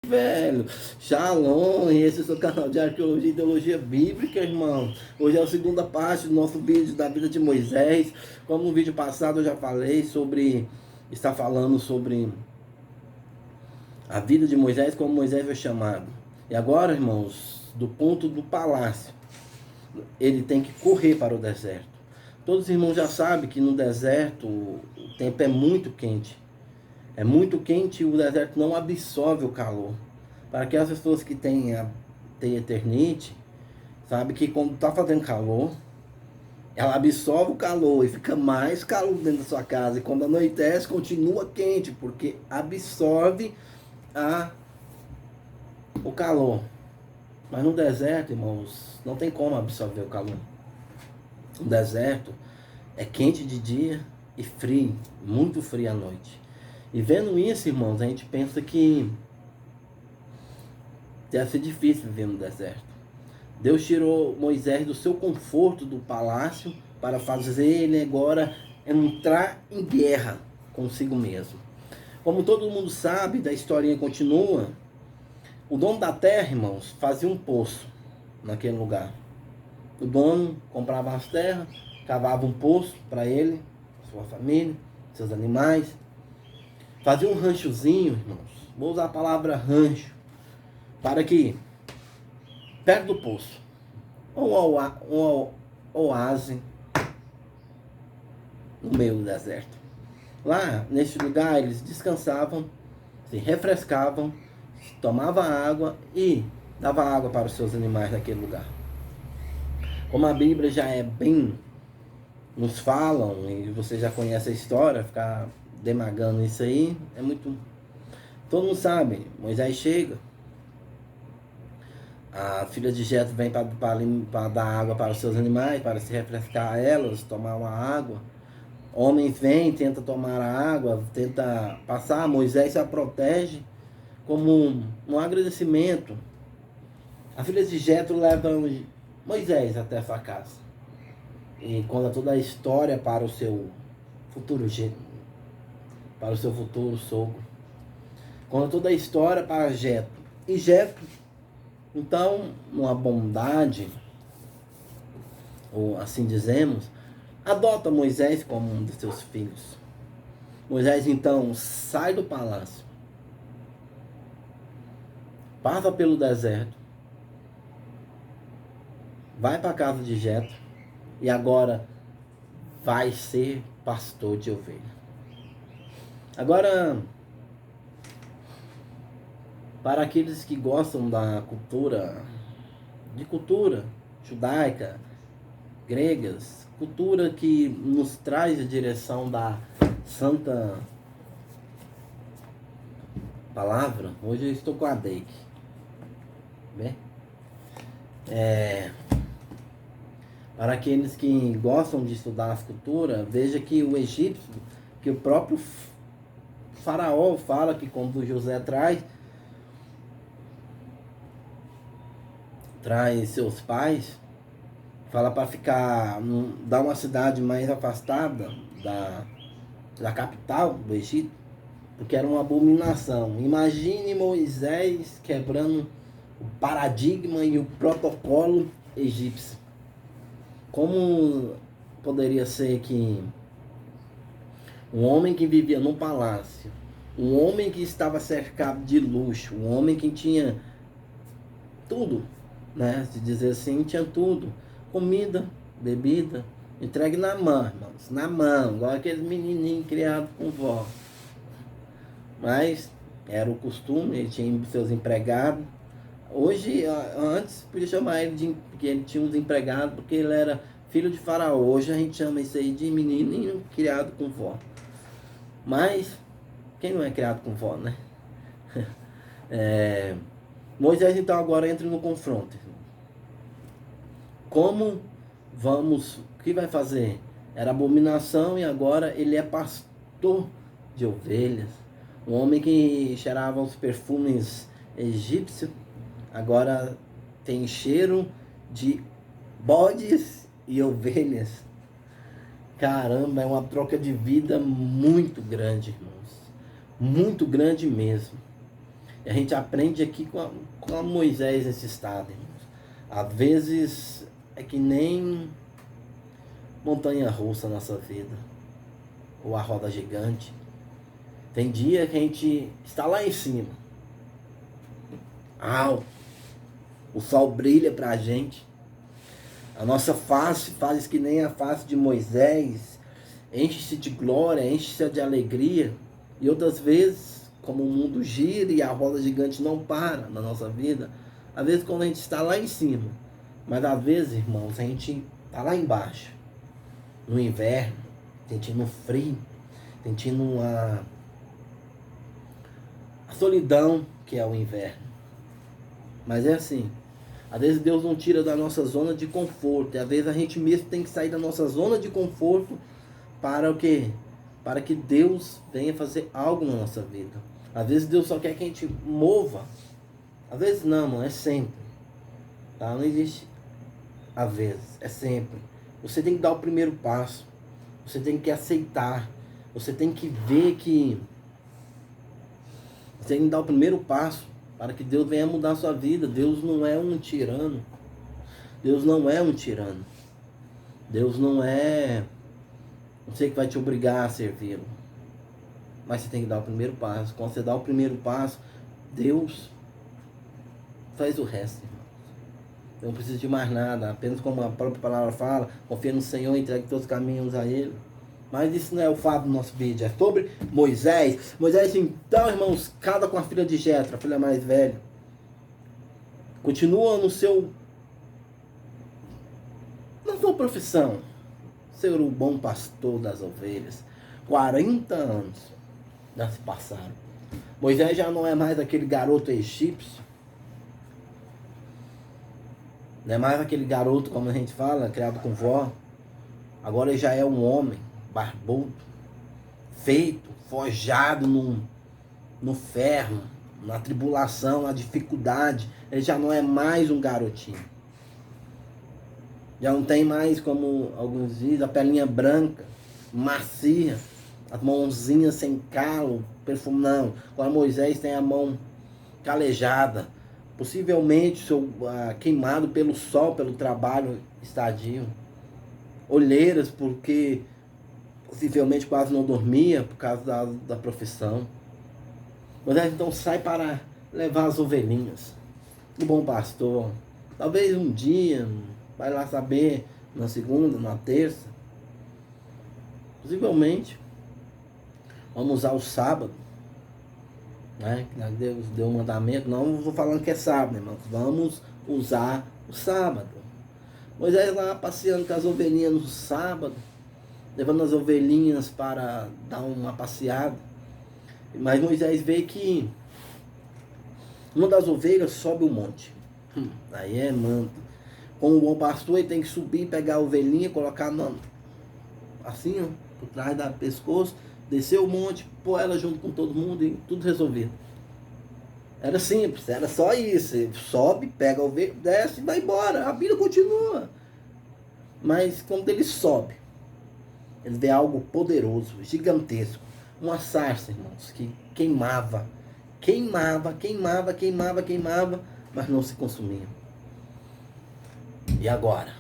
Velho, Shalom, esse é o seu canal de arqueologia e teologia bíblica, irmão. Hoje é a segunda parte do nosso vídeo da vida de Moisés. Como no vídeo passado eu já falei está falando sobre a vida de Moisés, como Moisés foi chamado. E agora, irmãos, do ponto do palácio, ele tem que correr para o deserto. Todos os irmãos já sabem que no deserto o tempo é muito quente. É muito quente e o deserto não absorve o calor. Para aquelas pessoas que têm eternite, sabe que quando está fazendo calor, ela absorve o calor e fica mais calor dentro da sua casa. E quando anoitece, continua quente, porque absorve a, o calor. Mas no deserto, irmãos, não tem como absorver o calor. O deserto é quente de dia e frio, muito frio à noite. E vendo isso, irmãos, a gente pensa que deve ser difícil viver no deserto. Deus tirou Moisés do seu conforto do palácio para fazer ele agora entrar em guerra consigo mesmo. Como todo mundo sabe, da historinha continua, o dono da terra, irmãos, fazia um poço naquele lugar. O dono comprava as terras, cavava um poço para ele, sua família, seus animais. Fazia um ranchozinho, irmãos. Vou usar a palavra rancho. Para que, perto do poço, um oásis no meio do deserto. Lá, nesse lugar, eles descansavam, se refrescavam, tomavam água e davam água para os seus animais naquele lugar. Como a Bíblia já é bem, nos falam, e você já conhece a história, ficar demagando isso aí, é muito... Todo mundo sabe, Moisés chega, a filha de Jetro vem para dar água para os seus animais, para se refrescar elas, tomar uma água. Homens vêm, tentam tomar a água, tenta passar. Moisés se protege como um agradecimento. A filha de Jetro leva Moisés até a sua casa e conta toda a história para o seu futuro sogro. Conta toda a história para Jetro. E Jetro, então, uma bondade, ou assim dizemos, adota Moisés como um de seus filhos. Moisés, então, sai do palácio, passa pelo deserto, vai para a casa de Jetro e agora vai ser pastor de ovelha. Agora, para aqueles que gostam da cultura judaica, gregas, cultura que nos traz a direção da santa palavra. Hoje eu estou com a Deik. Para aqueles que gostam de estudar as culturas, veja que o egípcio, que o próprio faraó fala que quando José traz seus pais, fala para dar uma cidade mais afastada da capital do Egito, porque era uma abominação. Imagine Moisés quebrando o paradigma e o protocolo egípcio. Como poderia ser que um homem que vivia num palácio, um homem que estava cercado de luxo, um homem que tinha tudo, né? Se dizer assim, tinha tudo. Comida, bebida, entregue na mão, irmãos. Na mão, igual aqueles menininhos criados com vó. Mas era o costume, ele tinha seus empregados. Hoje, antes podia chamar ele que ele tinha uns empregados porque ele era filho de faraó. Hoje a gente chama isso aí de menininho criado com vó. Mas quem não é criado com vó, né? Moisés então agora entra no confronto. O que vai fazer? Era abominação e agora ele é pastor de ovelhas. Um homem que cheirava os perfumes egípcios, agora tem cheiro de bodes e ovelhas. Caramba, é uma troca de vida muito grande, irmãos. Muito grande mesmo. E a gente aprende aqui com a Moisés nesse estado, irmãos. Às vezes é que nem montanha-russa a nossa vida, ou a roda gigante. Tem dia que a gente está lá em cima, alto, o sol brilha pra gente, a nossa face faz que nem a face de Moisés, enche-se de glória, enche-se de alegria. E outras vezes, como o mundo gira e a roda gigante não para na nossa vida, às vezes quando a gente está lá em cima, mas às vezes, irmãos, a gente está lá embaixo, no inverno, sentindo frio, sentindo a solidão que é o inverno. Mas é assim, às vezes Deus não tira da nossa zona de conforto, e às vezes a gente mesmo tem que sair da nossa zona de conforto para o quê? Para que Deus venha fazer algo na nossa vida. Às vezes Deus só quer que a gente mova, às vezes não, mano, é sempre, tá? Não existe às vezes, é sempre. Você tem que dar o primeiro passo, você tem que aceitar, você tem que ver que você tem que dar o primeiro passo para que Deus venha mudar a sua vida. Deus não é um tirano. Deus não é um tirano. Deus não sei que vai te obrigar a servi-lo. Mas você tem que dar o primeiro passo. Quando você dá o primeiro passo, Deus faz o resto, irmão. Não precisa de mais nada. Apenas como a própria palavra fala, confia no Senhor e entregue todos os caminhos a Ele. Mas isso não é o fato do nosso vídeo, é sobre Moisés. Moisés, então, irmãos, casa com a filha de Jetro, a filha mais velha. Continua na sua profissão, ser o bom pastor das ovelhas. 40 anos já se passaram. Moisés já não é mais aquele garoto egípcio. Não é mais aquele garoto, como a gente fala, criado com vó. Agora ele já é um homem barbudo, feito, forjado no ferro, na tribulação, na dificuldade. Ele já não é mais um garotinho. Já não tem mais, como alguns dizem, a pelinha branca, macia, as mãozinhas sem calo, perfume. Não. Agora Moisés tem a mão calejada, possivelmente queimado pelo sol, pelo trabalho estadio. Olheiras, porque possivelmente quase não dormia por causa da profissão. Moisés então sai para levar as ovelhinhas. O bom pastor, talvez um dia, vai lá saber, na segunda, na terça. Possivelmente, vamos usar o sábado, né? Deus deu um mandamento, não vou falando que é sábado, irmãos. Vamos usar o sábado. Moisés lá passeando com as ovelhinhas no sábado, levando as ovelhinhas para dar uma passeada. Mas Moisés vê que uma das ovelhas sobe o monte. Aí é manto. Como o bom pastor, ele tem que subir, pegar a ovelhinha, colocar assim, ó, por trás do pescoço, descer o monte, pôr ela junto com todo mundo e tudo resolvido. Era simples, era só isso. Ele sobe, pega a ovelha, desce e vai embora. A vida continua. Mas quando ele sobe, ele vê algo poderoso, gigantesco. Uma sarça, irmãos, que queimava, mas não se consumia. E agora?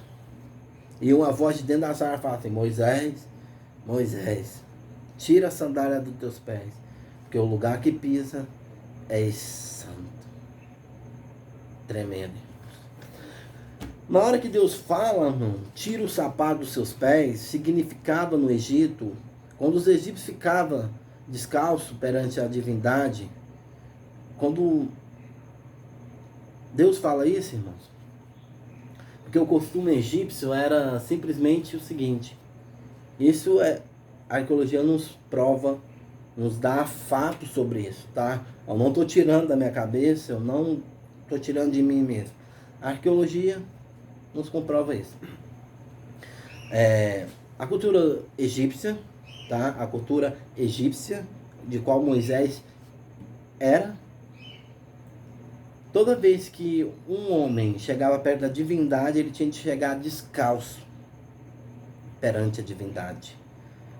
E uma voz de dentro da sarça fala assim: Moisés, Moisés, tira a sandália dos teus pés, porque o lugar que pisa é santo. Tremendo. Na hora que Deus fala, tira o sapato dos seus pés, significava no Egito, quando os egípcios ficavam descalços perante a divindade, quando Deus fala isso, irmãos, porque o costume egípcio era simplesmente o seguinte, isso a arqueologia nos prova, nos dá fatos sobre isso, tá? Eu não estou tirando da minha cabeça, eu não estou tirando de mim mesmo. A arqueologia nos comprova isso. A cultura egípcia, tá? A cultura egípcia, de qual Moisés era, toda vez que um homem chegava perto da divindade, ele tinha de chegar descalço perante a divindade.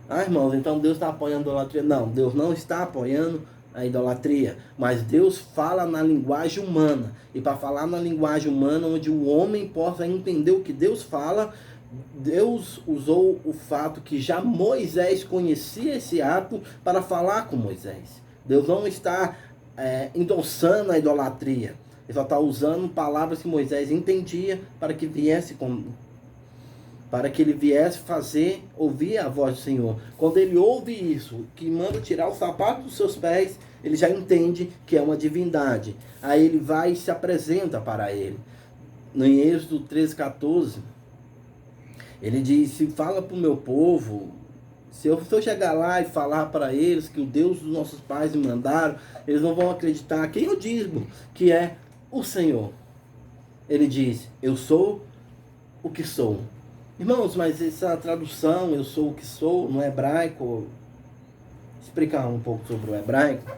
Ah, irmãos, então Deus está apoiando a idolatria? Não, Deus não está apoiando a idolatria, mas Deus fala na linguagem humana. E para falar na linguagem humana, onde o homem possa entender o que Deus fala, Deus usou o fato que já Moisés conhecia esse ato para falar com Moisés. Deus não está endossando a idolatria. Ele só está usando palavras que Moisés entendia para que ele viesse ouvir a voz do Senhor. Quando ele ouve isso, que manda tirar o sapato dos seus pés, ele já entende que é uma divindade. Aí ele vai e se apresenta para ele. No Êxodo 13:14, ele diz: se fala para o meu povo, se eu chegar lá e falar para eles que o Deus dos nossos pais me mandaram, eles não vão acreditar quem eu digo que é o Senhor. Ele diz: eu sou o que sou. Irmãos, mas essa tradução, eu sou o que sou, no hebraico, explicar um pouco sobre o hebraico,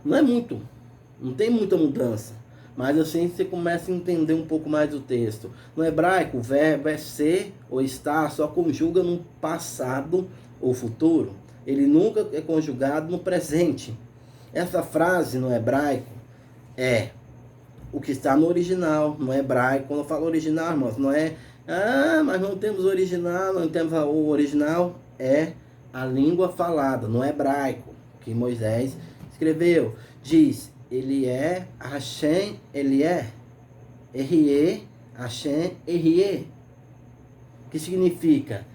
não tem muita mudança, mas assim você começa a entender um pouco mais do texto. No hebraico, o verbo é ser ou estar, só conjuga no passado ou futuro. Ele nunca é conjugado no presente. Essa frase no hebraico é o que está no original, no hebraico. Quando eu falo original, irmãos, não é mas não temos original, não temos o original, é a língua falada no hebraico que Moisés escreveu. Diz: ele é Hashem, ele é Erie, Hashem, Erie, que significa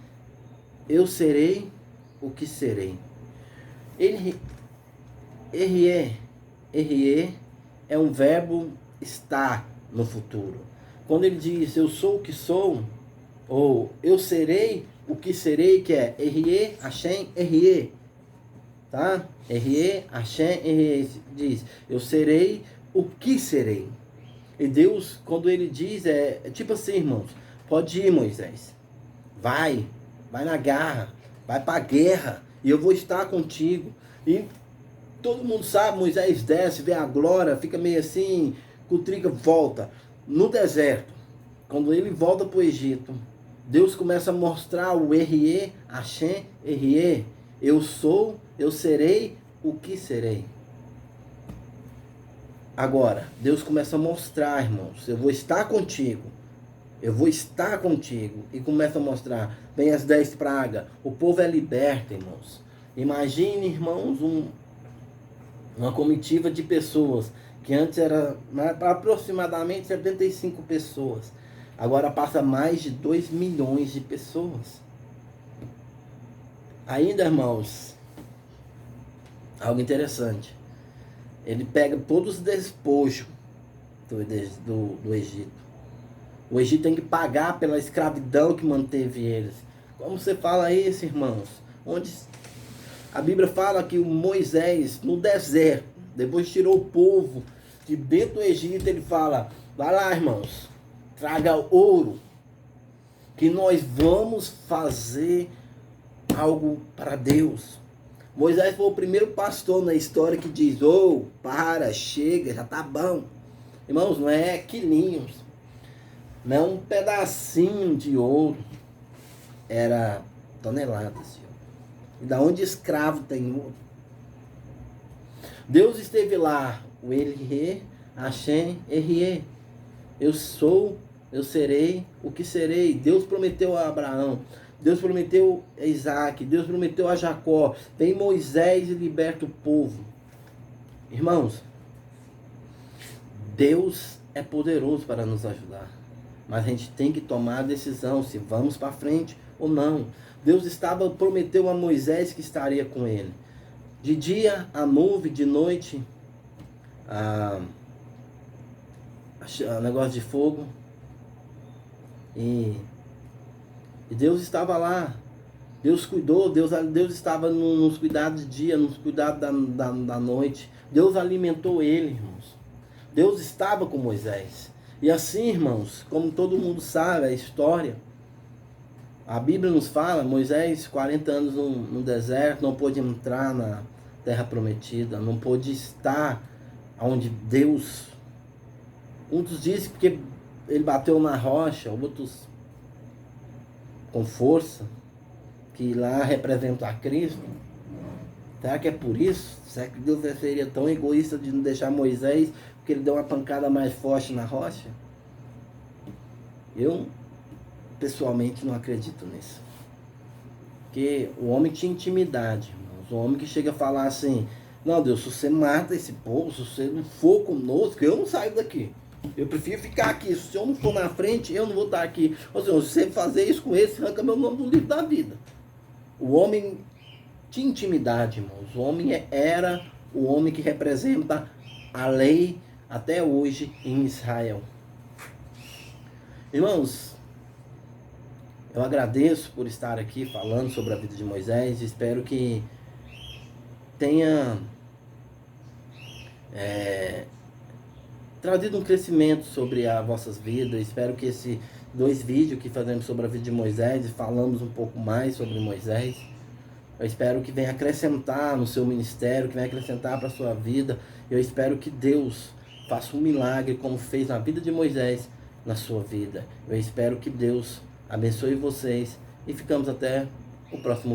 eu serei o que serei. Erie é um verbo estar no futuro. Quando ele diz eu sou o que sou, ou eu serei o que serei, que é Erie, Hashem, Erie, tá? Erie, Hashem, Erie, diz eu serei o que serei. E Deus, quando ele diz, é tipo assim, irmãos, pode ir, Moisés, vai na garra, vai para a guerra, e eu vou estar contigo. E todo mundo sabe, Moisés desce, vê a glória, fica meio assim, cutrica, volta. No deserto, quando ele volta para o Egito, Deus começa a mostrar o Erie, Hashem, Erie, eu sou, eu serei o que serei. Agora, Deus começa a mostrar, irmãos, eu vou estar contigo, e começa a mostrar, vem as 10 pragas, o povo é liberto, irmãos. Imagine, irmãos, uma comitiva de pessoas, que antes era aproximadamente 75 pessoas, agora passa mais de 2 milhões de pessoas. Ainda, irmãos, algo interessante, ele pega todos os despojos do Egito. O Egito tem que pagar pela escravidão que manteve eles. Como você fala isso, irmãos? Onde a Bíblia fala que o Moisés, no deserto, depois tirou o povo de dentro do Egito, ele fala: vai lá, irmãos, traga ouro, que nós vamos fazer algo para Deus. Moisés foi o primeiro pastor na história que diz: chega, já tá bom. Irmãos, não é quilinhos, não é um pedacinho de ouro, era toneladas. E da onde escravo tem ouro? Deus esteve lá, o Erie, Hashem, Erie. Eu sou, eu serei o que serei. Deus prometeu a Abraão, Deus prometeu a Isaac, Deus prometeu a Jacó. Vem Moisés e liberta o povo. Irmãos, Deus é poderoso para nos ajudar, mas a gente tem que tomar a decisão se vamos para frente ou não. Deus prometeu a Moisés que estaria com ele. De dia a nuvem, de noite a negócio de fogo. E Deus estava lá. Deus cuidou, Deus estava nos cuidados de dia, nos cuidados da noite. Deus alimentou ele, irmãos. Deus estava com Moisés. E assim, irmãos, como todo mundo sabe, a história, a Bíblia nos fala, Moisés, 40 anos no deserto, não pôde entrar na terra prometida, não pôde estar onde Deus... Muitos dizem porque ele bateu na rocha, outros com força, que lá representa a Cristo. Será que é por isso? Será que Deus seria tão egoísta de não deixar Moisés porque ele deu uma pancada mais forte na rocha? Eu, pessoalmente, não acredito nisso. Porque o homem tinha intimidade, irmãos. O homem que chega a falar assim: não, Deus, se você mata esse povo, se você não for conosco, eu não saio daqui. Eu prefiro ficar aqui. Se o senhor não for na frente, eu não vou estar aqui. Ou seja, se você fazer isso com esse, arranca meu nome do livro da vida. O homem tinha intimidade, irmãos. O homem era o homem que representa a lei até hoje em Israel. Irmãos, eu agradeço por estar aqui falando sobre a vida de Moisés. Espero que tenha trazido um crescimento sobre as vossas vidas. Espero que esses 2 vídeos que fazemos sobre a vida de Moisés e falamos um pouco mais sobre Moisés, eu espero que venha acrescentar no seu ministério, que venha acrescentar para a sua vida. Eu espero que Deus faça um milagre como fez na vida de Moisés, na sua vida. Eu espero que Deus abençoe vocês e ficamos até o próximo